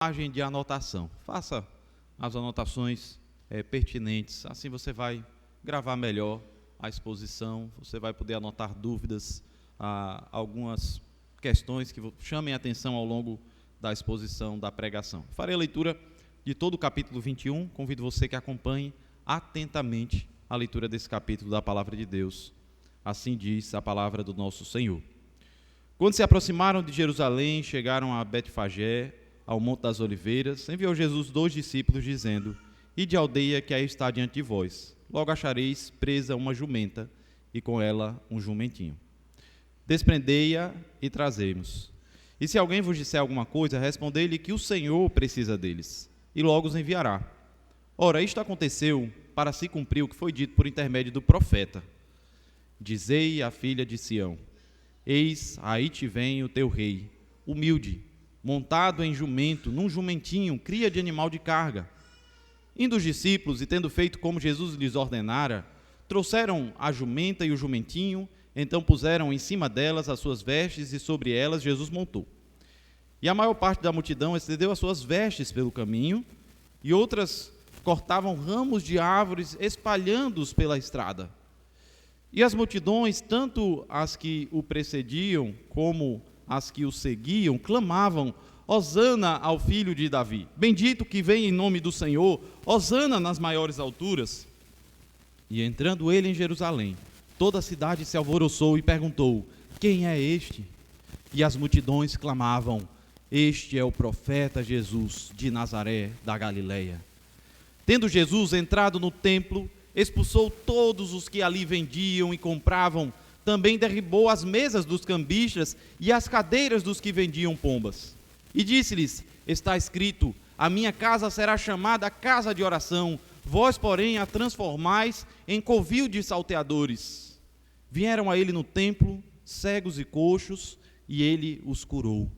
Margem de anotação. Faça as anotações pertinentes, assim você vai gravar melhor a exposição, você vai poder anotar dúvidas, algumas questões que chamem a atenção ao longo da exposição, da pregação. Farei a leitura de todo o capítulo 21, convido você que acompanhe atentamente a leitura desse capítulo da Palavra de Deus. Assim diz a palavra do nosso Senhor. Quando se aproximaram de Jerusalém, chegaram a Betfagé, ao Monte das Oliveiras, enviou Jesus 2 discípulos, dizendo: Ide à aldeia que aí está diante de vós. Logo achareis presa uma jumenta, e com ela um jumentinho. Desprendei-a e trazei-mos. E se alguém vos disser alguma coisa, respondei-lhe que o Senhor precisa deles, e logo os enviará. Ora, isto aconteceu para se cumprir o que foi dito por intermédio do profeta. Dizei à filha de Sião: Eis, aí te vem o teu rei, humilde, montado em jumento, num jumentinho, cria de animal de carga. Indo os discípulos, e tendo feito como Jesus lhes ordenara, trouxeram a jumenta e o jumentinho, então puseram em cima delas as suas vestes, e sobre elas Jesus montou. E a maior parte da multidão estendeu as suas vestes pelo caminho, e outras cortavam ramos de árvores, espalhando-os pela estrada. E as multidões, tanto as que o precediam, como as que o seguiam, clamavam: Hosana ao filho de Davi, bendito que vem em nome do Senhor, Hosana nas maiores alturas. E entrando ele em Jerusalém, toda a cidade se alvoroçou e perguntou: Quem é este? E as multidões clamavam: Este é o profeta Jesus de Nazaré da Galileia. Tendo Jesus entrado no templo, expulsou todos os que ali vendiam e compravam. Também derribou as mesas dos cambistas e as cadeiras dos que vendiam pombas. E disse-lhes: Está escrito, a minha casa será chamada casa de oração, vós, porém, a transformais em covil de salteadores. Vieram a ele no templo, cegos e coxos, e ele os curou.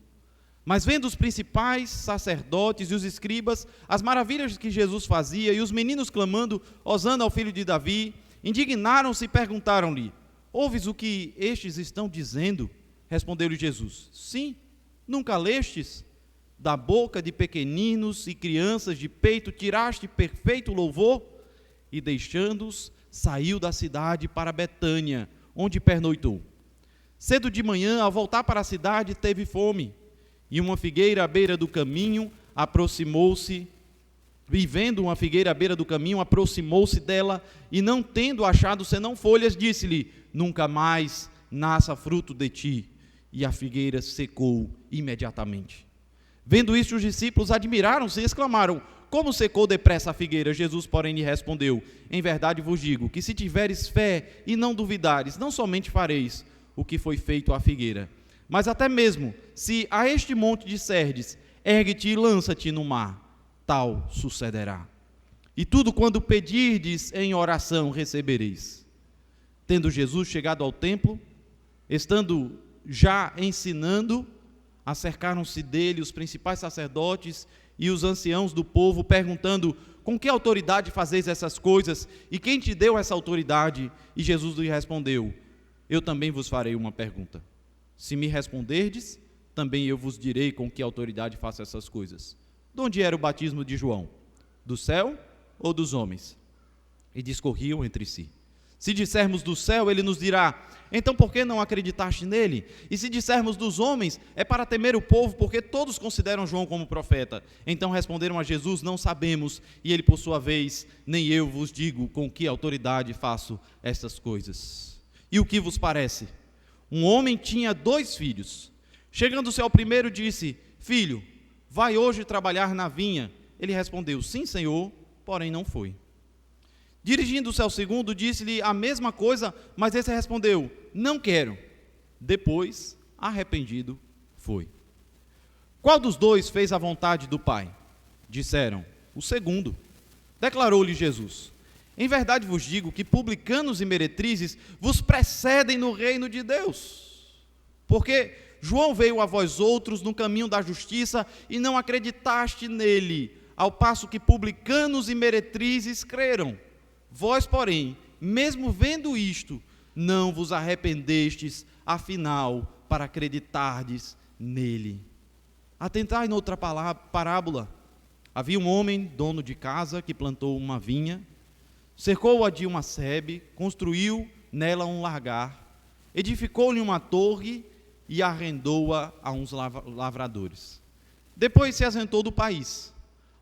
Mas vendo os principais sacerdotes e os escribas, as maravilhas que Jesus fazia, e os meninos clamando: Hosana ao filho de Davi, indignaram-se e perguntaram-lhe: Ouves o que estes estão dizendo? Respondeu-lhe Jesus: Sim, nunca lestes? Da boca de pequeninos e crianças de peito tiraste perfeito louvor? E deixando-os, saiu da cidade para Betânia, onde pernoitou. Cedo de manhã, ao voltar para a cidade, teve fome. E uma figueira à beira do caminho aproximou-se, e vendo uma figueira à beira do caminho, aproximou-se dela, e não tendo achado senão folhas, disse-lhe: Nunca mais nasça fruto de ti. E a figueira secou imediatamente. Vendo isso, os discípulos admiraram-se e exclamaram: Como secou depressa a figueira? Jesus, porém, lhe respondeu: Em verdade vos digo, que se tiveres fé e não duvidares, não somente fareis o que foi feito à figueira, mas até mesmo, se a este monte disserdes: Ergue-te e lança-te no mar, tal sucederá. E tudo quando pedirdes em oração recebereis. Tendo Jesus chegado ao templo, estando já ensinando, acercaram-se dele os principais sacerdotes e os anciãos do povo, perguntando: Com que autoridade fazeis essas coisas? E quem te deu essa autoridade? E Jesus lhe respondeu: Eu também vos farei uma pergunta. Se me responderdes, também eu vos direi com que autoridade faço essas coisas. De onde era o batismo de João? Do céu ou dos homens? E discorriam entre si. Se dissermos do céu, ele nos dirá: Então por que não acreditaste nele? E se dissermos dos homens, é para temer o povo, porque todos consideram João como profeta. Então responderam a Jesus: Não sabemos. E ele, por sua vez: Nem eu vos digo com que autoridade faço estas coisas. E o que vos parece? Um homem tinha 2 filhos. Chegando-se ao primeiro, disse: Filho, vai hoje trabalhar na vinha. Ele respondeu: Sim, Senhor, porém não foi. Dirigindo-se ao segundo, disse-lhe a mesma coisa, mas esse respondeu: Não quero. Depois, arrependido, foi. Qual dos 2 fez a vontade do Pai? Disseram: O segundo. Declarou-lhe Jesus: Em verdade vos digo que publicanos e meretrizes vos precedem no reino de Deus. Porque João veio a vós outros no caminho da justiça e não acreditaste nele, ao passo que publicanos e meretrizes creram. Vós, porém, mesmo vendo isto, não vos arrependestes, afinal, para acreditardes nele. Atentai noutra parábola. Havia um homem, dono de casa, que plantou uma vinha, cercou-a de uma sebe, construiu nela um largar, edificou-lhe uma torre e arrendou-a a uns lavradores. Depois se ausentou do país.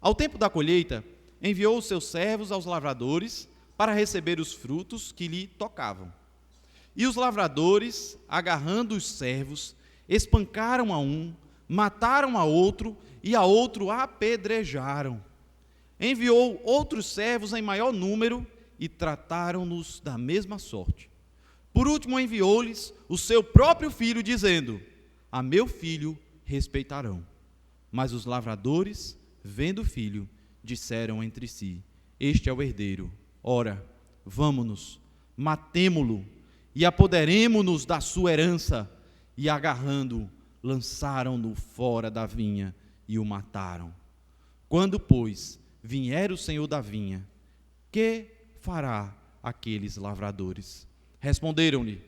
Ao tempo da colheita, enviou os seus servos aos lavradores para receber os frutos que lhe tocavam. E os lavradores, agarrando os servos, espancaram a um, mataram a outro e a outro apedrejaram. Enviou outros servos em maior número e trataram-nos da mesma sorte. Por último, enviou-lhes o seu próprio filho, dizendo: a meu filho respeitarão. Mas os lavradores, vendo o filho, disseram entre si: este é o herdeiro. Ora, vamo-nos, matemo-lo e apoderemo-nos da sua herança. E agarrando-o, lançaram-no fora da vinha e o mataram. Quando, pois, vier o senhor da vinha, que fará aqueles lavradores? Responderam-lhe: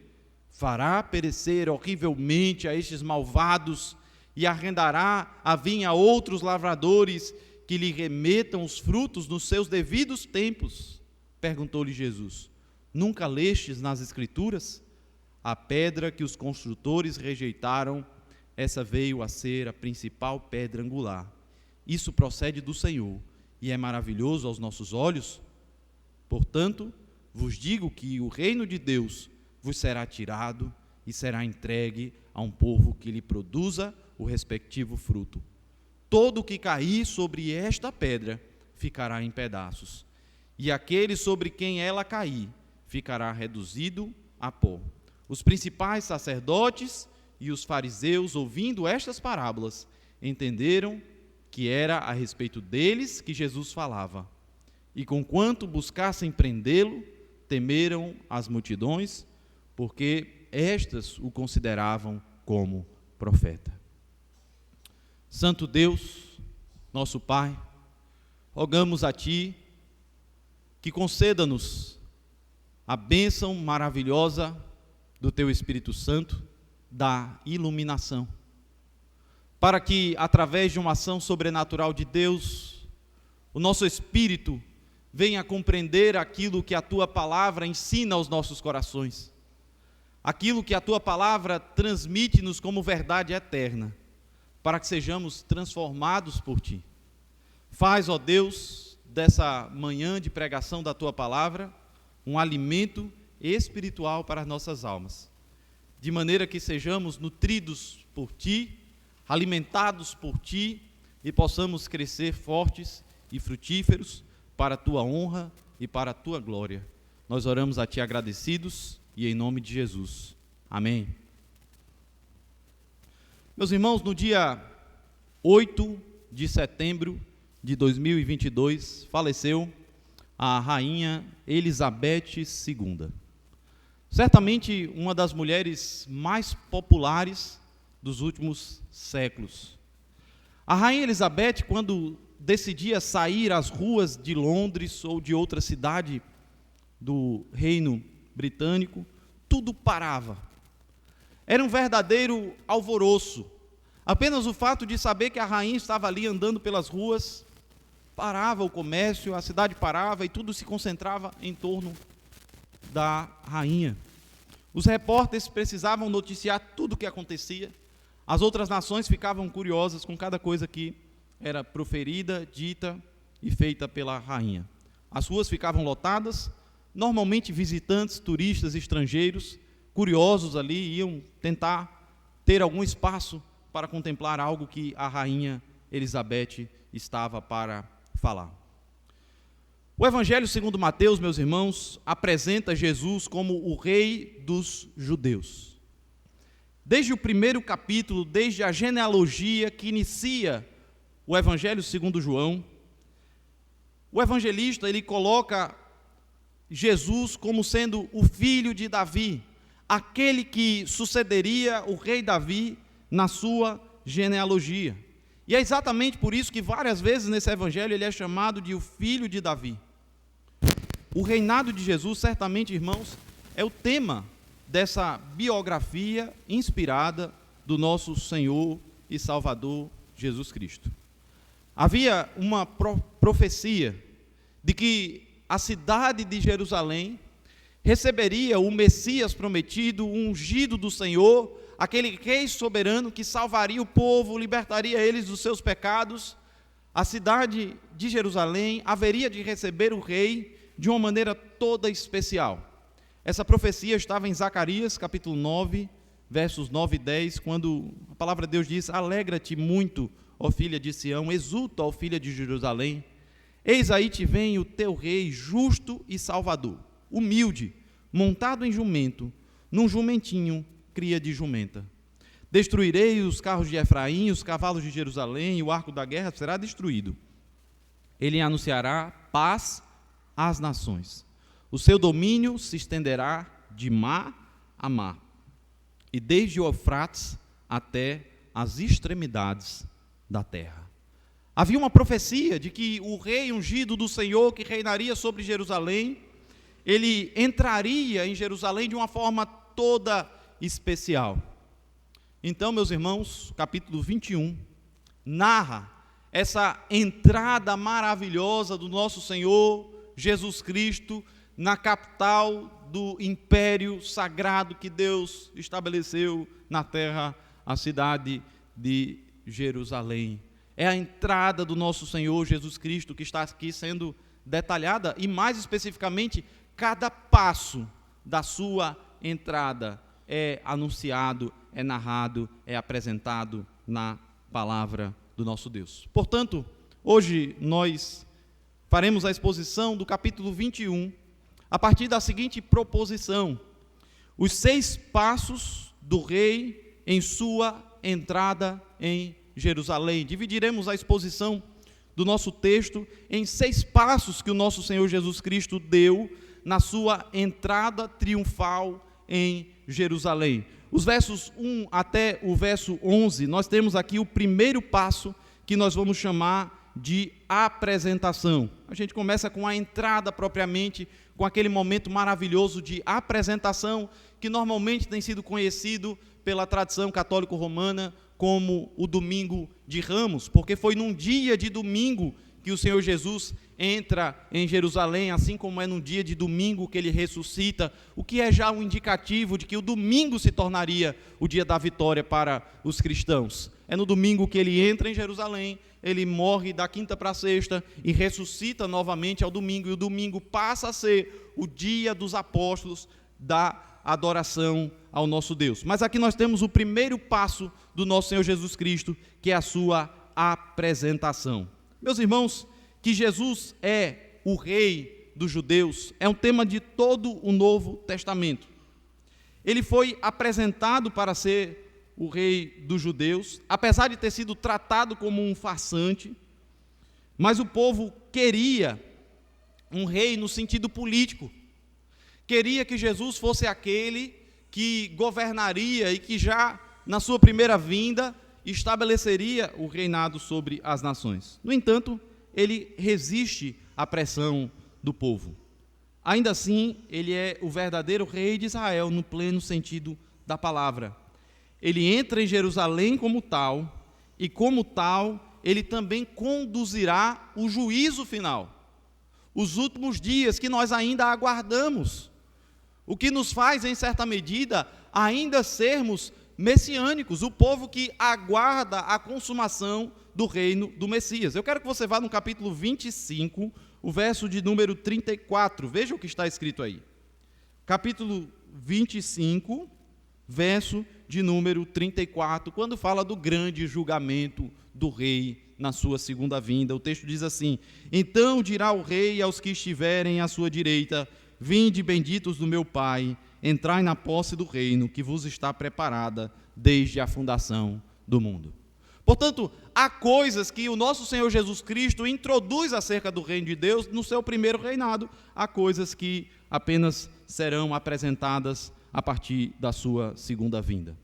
fará perecer horrivelmente a estes malvados e arrendará a vinha a outros lavradores que lhe remetam os frutos nos seus devidos tempos. Perguntou-lhe Jesus: nunca lestes nas Escrituras? A pedra que os construtores rejeitaram, essa veio a ser a principal pedra angular. Isso procede do Senhor e é maravilhoso aos nossos olhos. Portanto, vos digo que o reino de Deus vos será tirado e será entregue a um povo que lhe produza o respectivo fruto. Todo o que cair sobre esta pedra ficará em pedaços, e aquele sobre quem ela cair ficará reduzido a pó. Os principais sacerdotes e os fariseus, ouvindo estas parábolas, entenderam que era a respeito deles que Jesus falava. E conquanto buscassem prendê-lo, temeram as multidões, porque estas o consideravam como profeta. Santo Deus, nosso Pai, rogamos a Ti que conceda-nos a bênção maravilhosa do Teu Espírito Santo, da iluminação, para que, através de uma ação sobrenatural de Deus, o nosso espírito venha compreender aquilo que a Tua Palavra ensina aos nossos corações, aquilo que a Tua Palavra transmite-nos como verdade eterna, para que sejamos transformados por Ti. Faz, ó Deus, dessa manhã de pregação da Tua Palavra, um alimento espiritual para as nossas almas, de maneira que sejamos nutridos por Ti, alimentados por Ti e possamos crescer fortes e frutíferos para a Tua honra e para a Tua glória. Nós oramos a Ti agradecidos e em nome de Jesus. Amém. Meus irmãos, no dia 8 de setembro de 2022, faleceu a rainha Elizabeth II. Certamente uma das mulheres mais populares dos últimos séculos. A rainha Elizabeth, quando decidia sair às ruas de Londres ou de outra cidade do Reino Britânico, tudo parava. Era um verdadeiro alvoroço. Apenas o fato de saber que a rainha estava ali andando pelas ruas, parava o comércio, a cidade parava e tudo se concentrava em torno da rainha. Os repórteres precisavam noticiar tudo o que acontecia. As outras nações ficavam curiosas com cada coisa que era proferida, dita e feita pela rainha. As ruas ficavam lotadas, normalmente visitantes, turistas, estrangeiros, curiosos ali, iam tentar ter algum espaço para contemplar algo que a rainha Elizabeth estava para falar. O Evangelho segundo Mateus, meus irmãos, apresenta Jesus como o rei dos judeus. Desde o primeiro capítulo, desde a genealogia que inicia o Evangelho segundo João, o evangelista ele coloca Jesus como sendo o filho de Davi, aquele que sucederia o rei Davi na sua genealogia. E é exatamente por isso que várias vezes nesse evangelho ele é chamado de o filho de Davi. O reinado de Jesus, certamente, irmãos, é o tema dessa biografia inspirada do nosso Senhor e Salvador Jesus Cristo. Havia uma profecia de que a cidade de Jerusalém receberia o Messias prometido, o ungido do Senhor, aquele rei soberano que salvaria o povo, libertaria eles dos seus pecados. A cidade de Jerusalém haveria de receber o rei de uma maneira toda especial. Essa profecia estava em Zacarias, capítulo 9, versos 9 e 10, quando a palavra de Deus diz: alegra-te muito, ó filha de Sião, exulta, ó filha de Jerusalém, eis aí te vem o teu rei, justo e salvador, humilde, montado em jumento, num jumentinho, cria de jumenta. Destruirei os carros de Efraim, os cavalos de Jerusalém, e o arco da guerra será destruído. Ele anunciará paz às nações. O seu domínio se estenderá de mar a mar, e desde o Eufrates até as extremidades da terra. Havia uma profecia de que o rei ungido do Senhor, que reinaria sobre Jerusalém, ele entraria em Jerusalém de uma forma toda especial. Então, meus irmãos, capítulo 21 narra essa entrada maravilhosa do nosso Senhor Jesus Cristo na capital do império sagrado que Deus estabeleceu na terra, a cidade de Jerusalém. É a entrada do nosso Senhor Jesus Cristo que está aqui sendo detalhada, e mais especificamente, cada passo da sua entrada é anunciado, é narrado, é apresentado na palavra do nosso Deus. Portanto, hoje nós faremos a exposição do capítulo 21, a partir da seguinte proposição: os 6 passos do rei em sua entrada em Jerusalém. Dividiremos a exposição do nosso texto em 6 passos que o nosso Senhor Jesus Cristo deu na sua entrada triunfal em Jerusalém. Os versos 1 até o verso 11, nós temos aqui o primeiro passo que nós vamos chamar de apresentação. A gente começa com a entrada propriamente, com aquele momento maravilhoso de apresentação, que normalmente tem sido conhecido pela tradição católico-romana como o Domingo de Ramos, porque foi num dia de domingo que o Senhor Jesus entra em Jerusalém, assim como é num dia de domingo que ele ressuscita, o que é já um indicativo de que o domingo se tornaria o dia da vitória para os cristãos. É no domingo que ele entra em Jerusalém, ele morre da quinta para a sexta e ressuscita novamente ao domingo, e o domingo passa a ser o dia dos apóstolos, da adoração ao nosso Deus. Mas aqui nós temos o primeiro passo do nosso Senhor Jesus Cristo, que é a sua apresentação. Meus irmãos, que Jesus é o rei dos judeus é um tema de todo o Novo Testamento. Ele foi apresentado para ser o rei dos judeus, apesar de ter sido tratado como um farsante, mas o povo queria um rei no sentido político, queria que Jesus fosse aquele que governaria e que já na sua primeira vinda estabeleceria o reinado sobre as nações. No entanto, ele resiste à pressão do povo. Ainda assim, ele é o verdadeiro rei de Israel, no pleno sentido da palavra. Ele entra em Jerusalém como tal, e como tal, ele também conduzirá o juízo final. Os últimos dias que nós ainda aguardamos. O que nos faz, em certa medida, ainda sermos messiânicos, o povo que aguarda a consumação do reino do Messias. Eu quero que você vá no capítulo 25, o verso de número 34. Veja o que está escrito aí. Capítulo 25, verso de número 34, quando fala do grande julgamento do rei na sua segunda vinda. O texto diz assim: então dirá o rei aos que estiverem à sua direita: vinde, benditos do meu Pai, entrai na posse do reino que vos está preparada desde a fundação do mundo. Portanto, há coisas que o nosso Senhor Jesus Cristo introduz acerca do reino de Deus no seu primeiro reinado, há coisas que apenas serão apresentadas a partir da sua segunda vinda.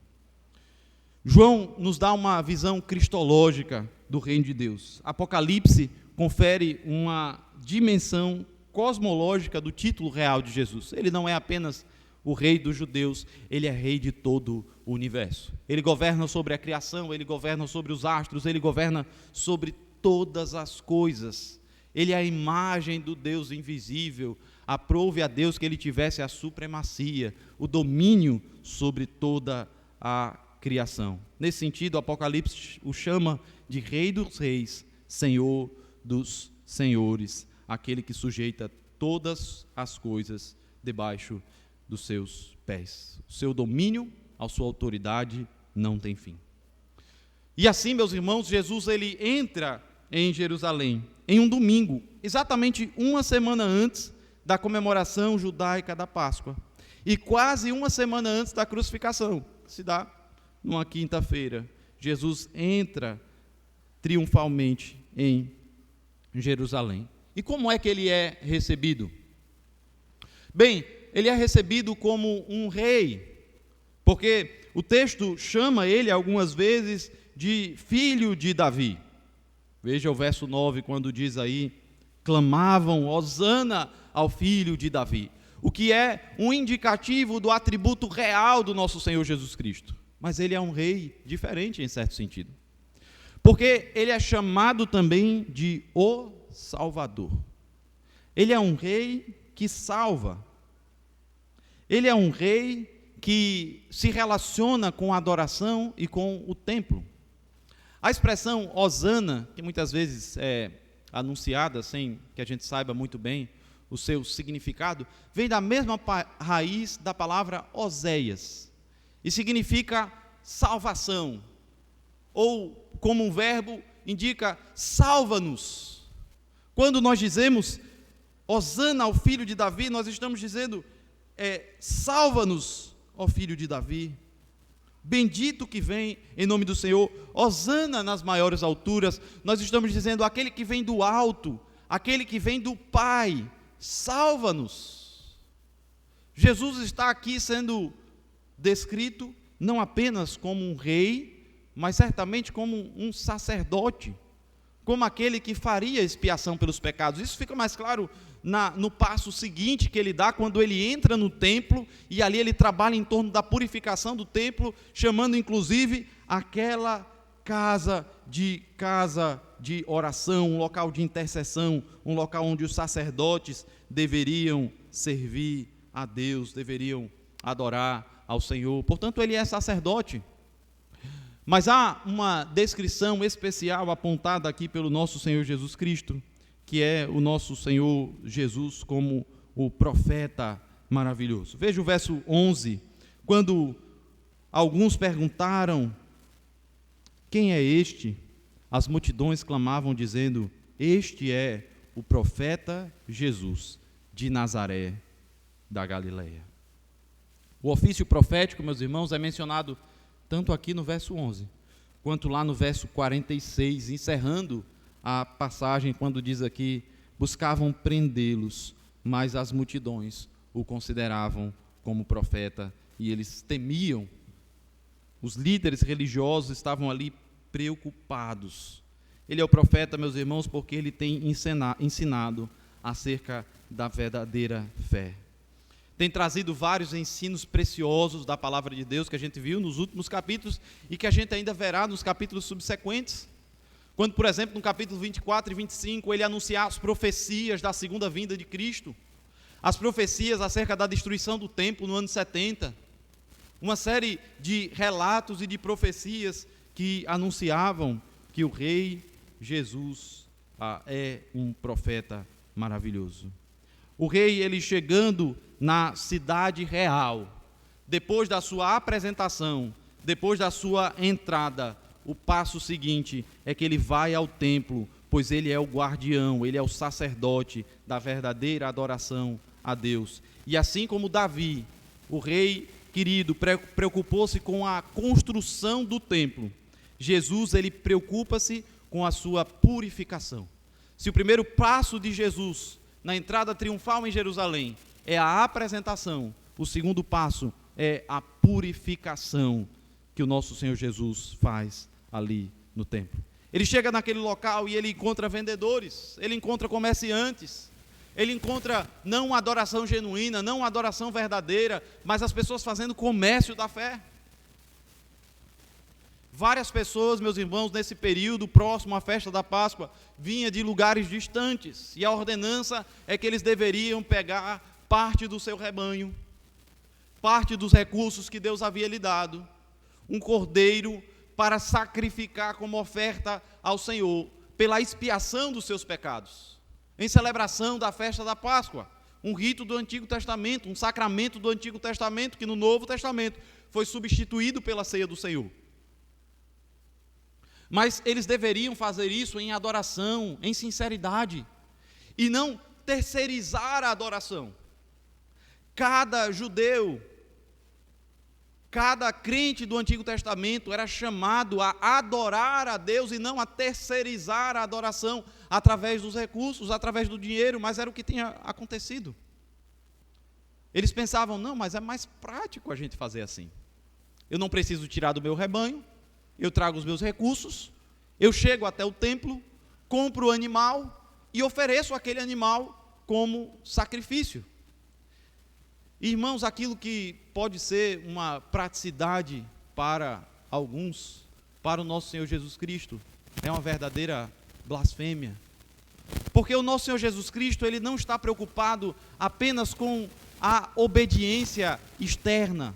João nos dá uma visão cristológica do reino de Deus. Apocalipse confere uma dimensão cosmológica do título real de Jesus. Ele não é apenas o rei dos judeus, ele é rei de todo o universo. Ele governa sobre a criação, ele governa sobre os astros, ele governa sobre todas as coisas. Ele é a imagem do Deus invisível. Aprove a Deus que ele tivesse a supremacia, o domínio sobre toda a criação. Nesse sentido, o Apocalipse o chama de Rei dos Reis, Senhor dos Senhores, aquele que sujeita todas as coisas debaixo dos seus pés. O seu domínio, a sua autoridade não tem fim. E assim, meus irmãos, Jesus ele entra em Jerusalém em um domingo, exatamente uma semana antes da comemoração judaica da Páscoa, e quase uma semana antes da crucificação, que se dá numa quinta-feira. Jesus entra triunfalmente em Jerusalém. E como é que ele é recebido? Bem, ele é recebido como um rei, porque o texto chama ele algumas vezes de filho de Davi. Veja o verso 9, quando diz aí, clamavam hosana ao filho de Davi, o que é um indicativo do atributo real do nosso Senhor Jesus Cristo. Mas ele é um rei diferente em certo sentido, porque ele é chamado também de o Salvador. Ele é um rei que salva. Ele é um rei que se relaciona com a adoração e com o templo. A expressão hosana, que muitas vezes é anunciada sem que a gente saiba muito bem o seu significado, vem da mesma raiz da palavra Oséias, e significa salvação, ou como um verbo indica salva-nos. Quando nós dizemos hosana ao filho de Davi, nós estamos dizendo salva-nos, ó filho de Davi. Bendito que vem em nome do Senhor, hosana nas maiores alturas. Nós estamos dizendo aquele que vem do alto, aquele que vem do Pai, salva-nos. Jesus está aqui sendo descrito não apenas como um rei, mas certamente como um sacerdote, como aquele que faria expiação pelos pecados. Isso fica mais claro no passo seguinte que ele dá, quando ele entra no templo, e ali ele trabalha em torno da purificação do templo, chamando inclusive aquela casa de oração, um local de intercessão, um local onde os sacerdotes deveriam servir a Deus, deveriam adorar ao Senhor. Portanto, ele é sacerdote. Mas há uma descrição especial apontada aqui pelo nosso Senhor Jesus Cristo, que é o nosso Senhor Jesus como o profeta maravilhoso. Veja o verso 11, quando alguns perguntaram, quem é este? As multidões clamavam dizendo, este é o profeta Jesus de Nazaré da Galileia. O ofício profético, meus irmãos, é mencionado tanto aqui no verso 11, quanto lá no verso 46, encerrando a passagem quando diz aqui, buscavam prendê-los, mas as multidões o consideravam como profeta e eles temiam. Os líderes religiosos estavam ali preocupados. Ele é o profeta, meus irmãos, porque ele tem ensinado acerca da verdadeira fé. Tem trazido vários ensinos preciosos da palavra de Deus que a gente viu nos últimos capítulos e que a gente ainda verá nos capítulos subsequentes. Quando, por exemplo, no capítulo 24 e 25, ele anunciar as profecias da segunda vinda de Cristo, as profecias acerca da destruição do templo no ano 70, uma série de relatos e de profecias que anunciavam que o rei Jesus é um profeta maravilhoso. O rei, ele chegando na cidade real, depois da sua apresentação, depois da sua entrada, o passo seguinte é que ele vai ao templo, pois ele é o guardião, ele é o sacerdote da verdadeira adoração a Deus. E assim como Davi, o rei querido, preocupou-se com a construção do templo, Jesus, ele preocupa-se com a sua purificação. Se o primeiro passo de Jesus na entrada triunfal em Jerusalém é a apresentação, o segundo passo é a purificação que o nosso Senhor Jesus faz ali no templo. Ele chega naquele local e ele encontra vendedores, ele encontra comerciantes Ele encontra não uma adoração genuína, não uma adoração verdadeira, mas as pessoas fazendo comércio da fé. Várias pessoas, meus irmãos, nesse período próximo à festa da Páscoa, vinham de lugares distantes, e a ordenança é que eles deveriam pegar parte do seu rebanho, parte dos recursos que Deus havia lhe dado, um cordeiro para sacrificar como oferta ao Senhor, pela expiação dos seus pecados, em celebração da festa da Páscoa, um rito do Antigo Testamento, um sacramento do Antigo Testamento, que no Novo Testamento foi substituído pela ceia do Senhor. Mas eles deveriam fazer isso em adoração, em sinceridade, e não terceirizar a adoração. Cada judeu, cada crente do Antigo Testamento era chamado a adorar a Deus e não a terceirizar a adoração através dos recursos, através do dinheiro, mas era o que tinha acontecido. Eles pensavam, não, mas é mais prático a gente fazer assim. Eu não preciso tirar do meu rebanho, eu trago os meus recursos, eu chego até o templo, compro o animal e ofereço aquele animal como sacrifício. Irmãos, aquilo que pode ser uma praticidade para alguns, para o nosso Senhor Jesus Cristo, é uma verdadeira blasfêmia. Porque o nosso Senhor Jesus Cristo, Ele não está preocupado apenas com a obediência externa,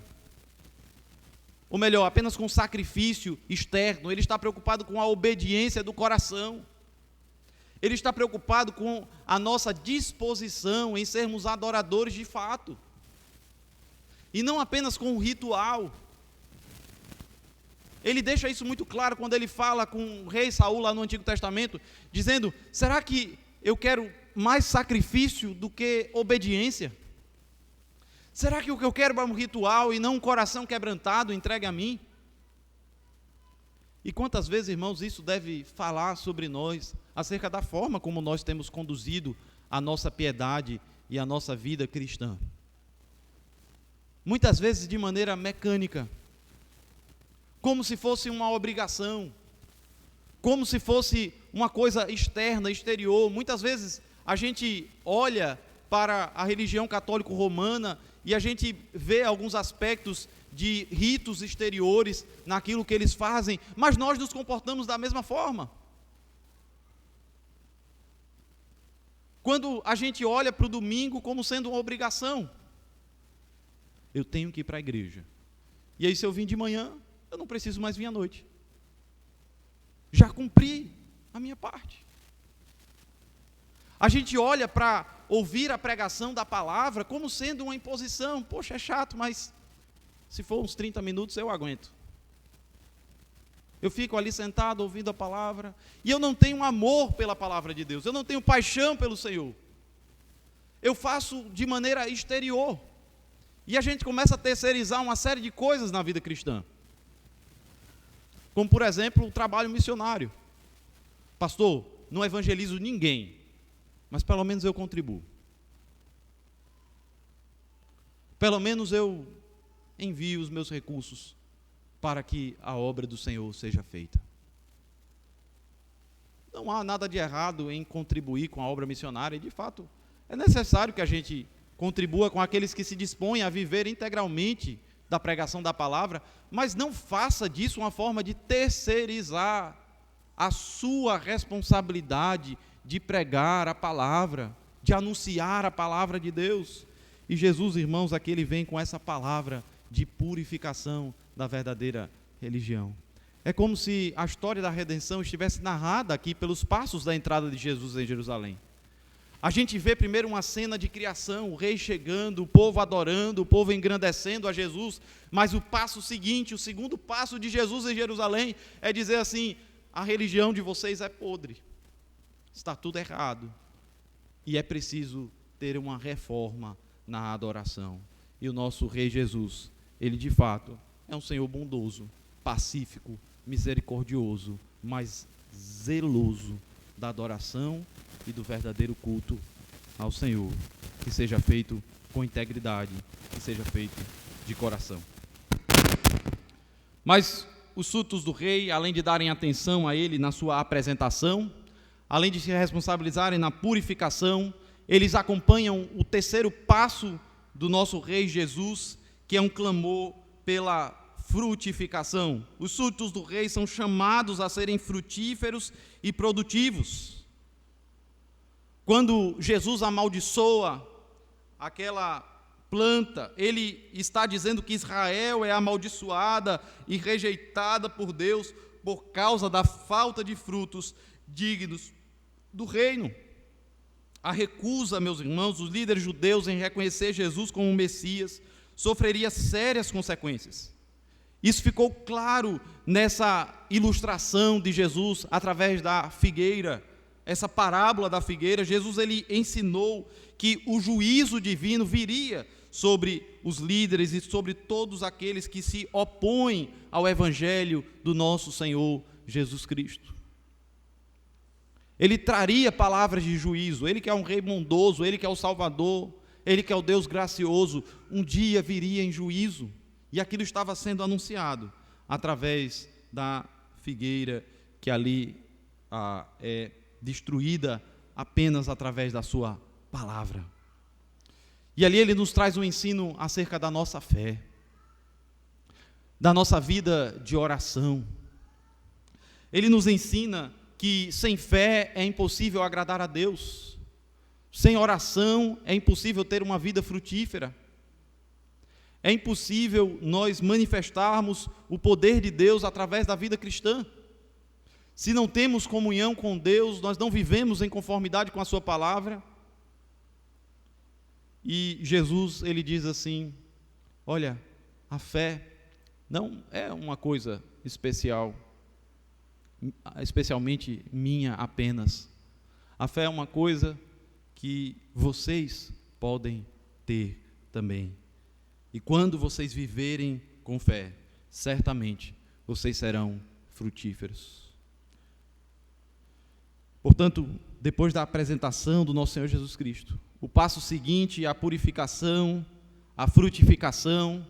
ou melhor, apenas com o sacrifício externo. Ele está preocupado com a obediência do coração. Ele está preocupado com a nossa disposição em sermos adoradores de fato. E não apenas com o ritual. Ele deixa isso muito claro quando ele fala com o rei Saul lá no Antigo Testamento, dizendo, será que eu quero mais sacrifício do que obediência? Será que o que eu quero é um ritual e não um coração quebrantado entregue a mim? E quantas vezes, irmãos, isso deve falar sobre nós, acerca da forma como nós temos conduzido a nossa piedade e a nossa vida cristã. Muitas vezes de maneira mecânica, como se fosse uma obrigação, como se fosse uma coisa externa, exterior. Muitas vezes a gente olha para a religião católico-romana e a gente vê alguns aspectos de ritos exteriores naquilo que eles fazem, mas nós nos comportamos da mesma forma. Quando a gente olha para o domingo como sendo uma obrigação, eu tenho que ir para a igreja. E aí, se eu vim de manhã, eu não preciso mais vir à noite. Já cumpri a minha parte. A gente olha para ouvir a pregação da palavra como sendo uma imposição. Poxa, é chato, mas se for uns 30 minutos eu aguento. Eu fico ali sentado ouvindo a palavra e eu não tenho amor pela palavra de Deus, eu não tenho paixão pelo Senhor. Eu faço de maneira exterior. E a gente começa a terceirizar uma série de coisas na vida cristã. Como, por exemplo, o trabalho missionário. Pastor, não evangelizo ninguém, mas pelo menos eu contribuo. Pelo menos eu envio os meus recursos para que a obra do Senhor seja feita. Não há nada de errado em contribuir com a obra missionária, e de fato é necessário que a gente contribua com aqueles que se dispõem a viver integralmente da pregação da palavra, mas não faça disso uma forma de terceirizar a sua responsabilidade de pregar a palavra, de anunciar a palavra de Deus. E Jesus, irmãos, aqui ele vem com essa palavra de purificação da verdadeira religião. É como se a história da redenção estivesse narrada aqui pelos passos da entrada de Jesus em Jerusalém. A gente vê primeiro uma cena de criação, o rei chegando, o povo adorando, o povo engrandecendo a Jesus, mas o passo seguinte, o segundo passo de Jesus em Jerusalém é dizer assim, a religião de vocês é podre, está tudo errado, e é preciso ter uma reforma na adoração. E o nosso rei Jesus, ele de fato é um Senhor bondoso, pacífico, misericordioso, mas zeloso da adoração e do verdadeiro culto ao Senhor, que seja feito com integridade, que seja feito de coração. Mas os súditos do rei, além de darem atenção a ele na sua apresentação, além de se responsabilizarem na purificação, eles acompanham o terceiro passo do nosso Rei Jesus, que é um clamor pela frutificação. Os súditos do rei são chamados a serem frutíferos e produtivos. Quando Jesus amaldiçoa aquela planta, ele está dizendo que Israel é amaldiçoada e rejeitada por Deus por causa da falta de frutos dignos do reino. A recusa, meus irmãos, dos líderes judeus em reconhecer Jesus como Messias sofreria sérias consequências. Isso ficou claro nessa ilustração de Jesus através da figueira, essa parábola da figueira. Jesus ele ensinou que o juízo divino viria sobre os líderes e sobre todos aqueles que se opõem ao evangelho do nosso Senhor Jesus Cristo. Ele traria palavras de juízo, ele que é um rei bondoso, ele que é o Salvador, ele que é o Deus gracioso, um dia viria em juízo. E aquilo estava sendo anunciado através da figueira que ali é destruída apenas através da sua palavra. E ali ele nos traz um ensino acerca da nossa fé, da nossa vida de oração. Ele nos ensina que sem fé é impossível agradar a Deus, sem oração é impossível ter uma vida frutífera. É impossível nós manifestarmos o poder de Deus através da vida cristã. Se não temos comunhão com Deus, nós não vivemos em conformidade com a sua palavra. E Jesus, ele diz assim, olha, a fé não é uma coisa especial, especialmente minha apenas. A fé é uma coisa que vocês podem ter também. E quando vocês viverem com fé, certamente vocês serão frutíferos. Portanto, depois da apresentação do nosso Senhor Jesus Cristo, o passo seguinte é a purificação, a frutificação,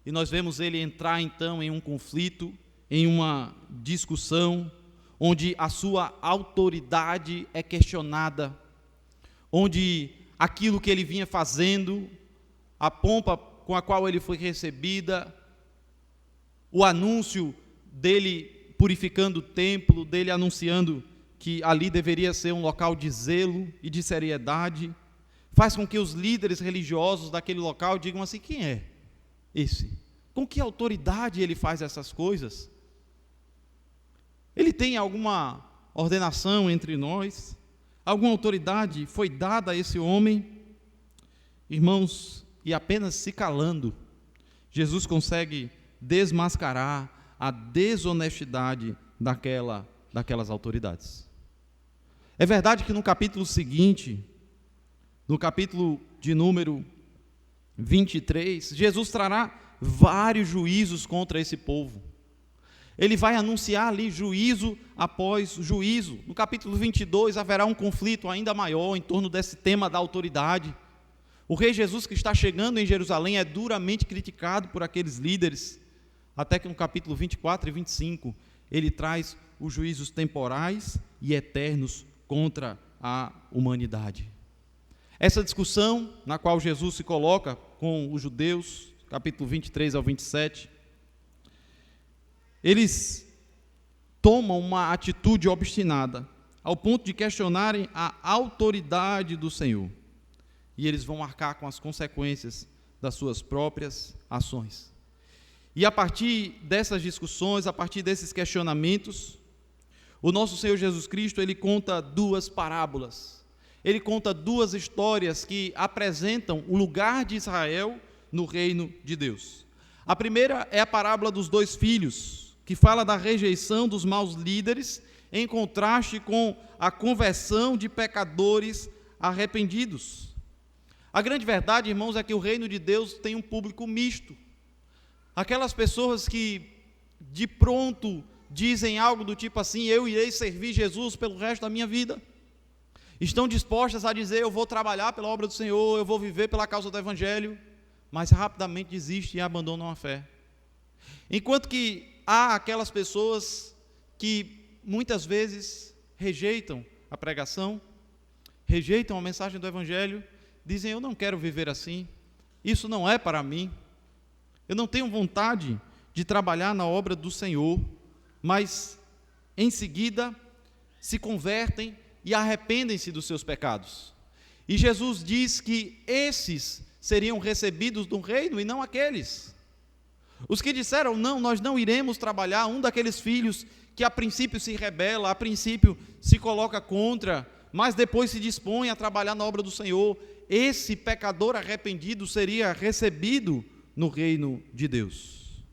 e nós vemos ele entrar então em um conflito, em uma discussão, onde a sua autoridade é questionada, onde aquilo que ele vinha fazendo, a pompa com a qual ele foi recebida, o anúncio dele purificando o templo, dele anunciando que ali deveria ser um local de zelo e de seriedade, faz com que os líderes religiosos daquele local digam assim, quem é esse? Com que autoridade ele faz essas coisas? Ele tem alguma ordenação entre nós? Alguma autoridade foi dada a esse homem? Irmãos, e apenas se calando, Jesus consegue desmascarar a desonestidade daquelas autoridades. É verdade que no capítulo seguinte, no capítulo de número 23, Jesus trará vários juízos contra esse povo. Ele vai anunciar ali juízo após juízo. No capítulo 22 haverá um conflito ainda maior em torno desse tema da autoridade. O rei Jesus que está chegando em Jerusalém é duramente criticado por aqueles líderes, até que no capítulo 24 e 25, ele traz os juízos temporais e eternos contra a humanidade. Essa discussão na qual Jesus se coloca com os judeus, capítulo 23 ao 27, eles tomam uma atitude obstinada, ao ponto de questionarem a autoridade do Senhor. E eles vão arcar com as consequências das suas próprias ações. E a partir dessas discussões, a partir desses questionamentos, o nosso Senhor Jesus Cristo, ele conta duas parábolas. Ele conta duas histórias que apresentam o lugar de Israel no reino de Deus. A primeira é a parábola dos dois filhos, que fala da rejeição dos maus líderes, em contraste com a conversão de pecadores arrependidos. A grande verdade, irmãos, é que o reino de Deus tem um público misto. Aquelas pessoas que de pronto dizem algo do tipo assim, eu irei servir Jesus pelo resto da minha vida. Estão dispostas a dizer, eu vou trabalhar pela obra do Senhor, eu vou viver pela causa do Evangelho, mas rapidamente desistem e abandonam a fé. Enquanto que há aquelas pessoas que muitas vezes rejeitam a pregação, rejeitam a mensagem do Evangelho, dizem: eu não quero viver assim, isso não é para mim, eu não tenho vontade de trabalhar na obra do Senhor, mas em seguida se convertem e arrependem-se dos seus pecados. E Jesus diz que esses seriam recebidos no reino e não aqueles. Os que disseram: não, nós não iremos trabalhar, um daqueles filhos que a princípio se rebela, a princípio se coloca contra, mas depois se dispõe a trabalhar na obra do Senhor, esse pecador arrependido seria recebido no reino de Deus.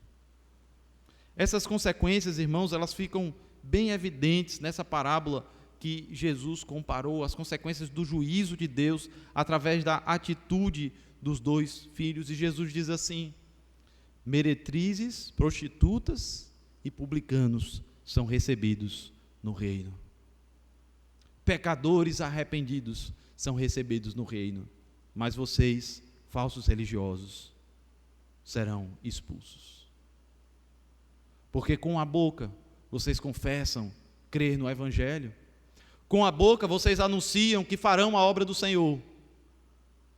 Essas consequências, irmãos, elas ficam bem evidentes nessa parábola que Jesus comparou, as consequências do juízo de Deus através da atitude dos dois filhos. E Jesus diz assim: meretrizes, prostitutas e publicanos são recebidos no reino. Pecadores arrependidos são recebidos no reino, mas vocês, falsos religiosos, serão expulsos. Porque com a boca vocês confessam crer no Evangelho, com a boca vocês anunciam que farão a obra do Senhor,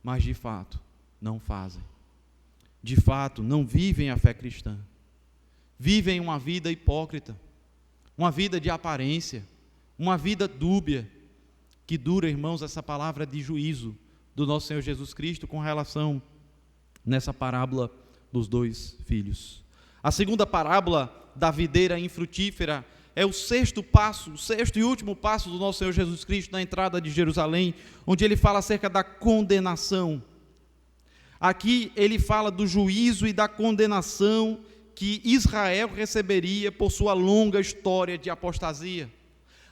mas de fato não fazem. De fato não vivem a fé cristã. Vivem uma vida hipócrita, uma vida de aparência, uma vida dúbia, que dura, irmãos, essa palavra de juízo do nosso Senhor Jesus Cristo com relação nessa parábola dos dois filhos. A segunda parábola da videira infrutífera é o sexto e último passo do nosso Senhor Jesus Cristo na entrada de Jerusalém, onde ele fala acerca da condenação. Aqui ele fala do juízo e da condenação que Israel receberia por sua longa história de apostasia.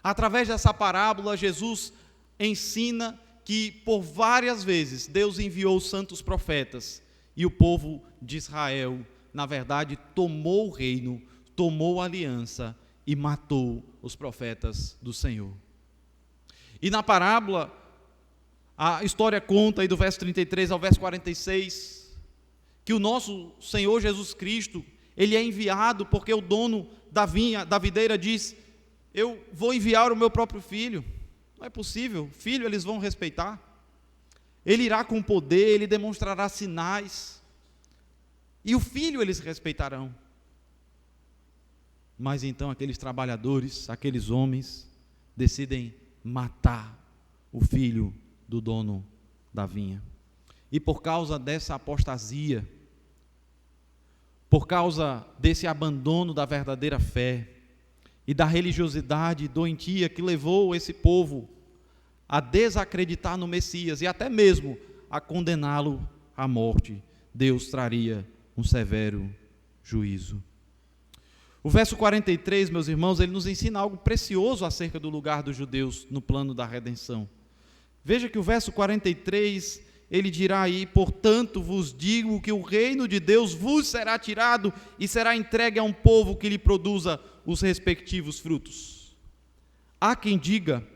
Através dessa parábola, Jesus ensina que por várias vezes Deus enviou santos profetas e o povo de Israel, na verdade, tomou o reino, tomou a aliança e matou os profetas do Senhor. E na parábola, a história conta aí do verso 33 ao verso 46, que o nosso Senhor Jesus Cristo, ele é enviado porque o dono da vinha, da videira diz: eu vou enviar o meu próprio filho. Não é possível, filho eles vão respeitar. Ele irá com poder, ele demonstrará sinais, e o filho eles respeitarão. Mas então aqueles trabalhadores, aqueles homens, decidem matar o filho do dono da vinha. E por causa dessa apostasia, por causa desse abandono da verdadeira fé e da religiosidade doentia que levou esse povo a desacreditar no Messias e até mesmo a condená-lo à morte, Deus traria um severo juízo. O verso 43, meus irmãos, ele nos ensina algo precioso acerca do lugar dos judeus no plano da redenção. Veja que o verso 43, ele dirá aí: portanto vos digo que o reino de Deus vos será tirado e será entregue a um povo que lhe produza os respectivos frutos. Há quem diga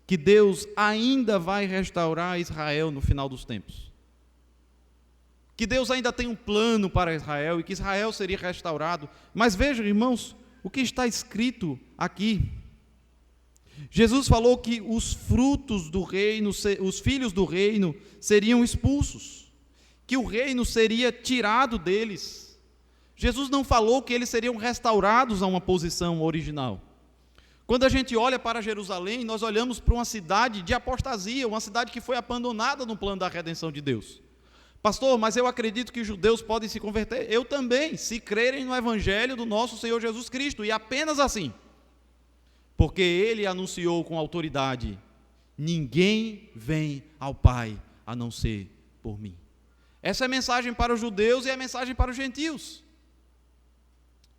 que Deus ainda vai restaurar Israel no final dos tempos. Que Deus ainda tem um plano para Israel e que Israel seria restaurado. Mas vejam, irmãos, o que está escrito aqui. Jesus falou que os frutos do reino, os filhos do reino, seriam expulsos, que o reino seria tirado deles. Jesus não falou que eles seriam restaurados a uma posição original. Quando a gente olha para Jerusalém, nós olhamos para uma cidade de apostasia, uma cidade que foi abandonada no plano da redenção de Deus. Pastor, mas eu acredito que os judeus podem se converter. Eu também, se crerem no evangelho do nosso Senhor Jesus Cristo, e apenas assim. Porque ele anunciou com autoridade: ninguém vem ao Pai a não ser por mim. Essa é a mensagem para os judeus e é a mensagem para os gentios.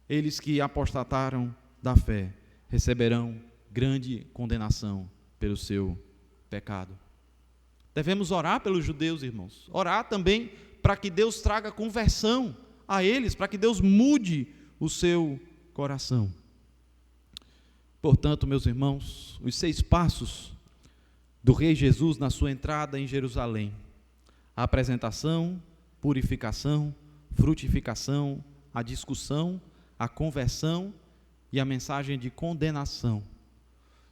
Eles que apostataram da fé receberão grande condenação pelo seu pecado. Devemos orar pelos judeus, irmãos. Orar também para que Deus traga conversão a eles, para que Deus mude o seu coração. Portanto, meus irmãos, os 6 passos do Rei Jesus na sua entrada em Jerusalém: a apresentação, purificação, frutificação, a discussão, a conversão e a mensagem de condenação,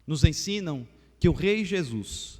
nos ensinam que o Rei Jesus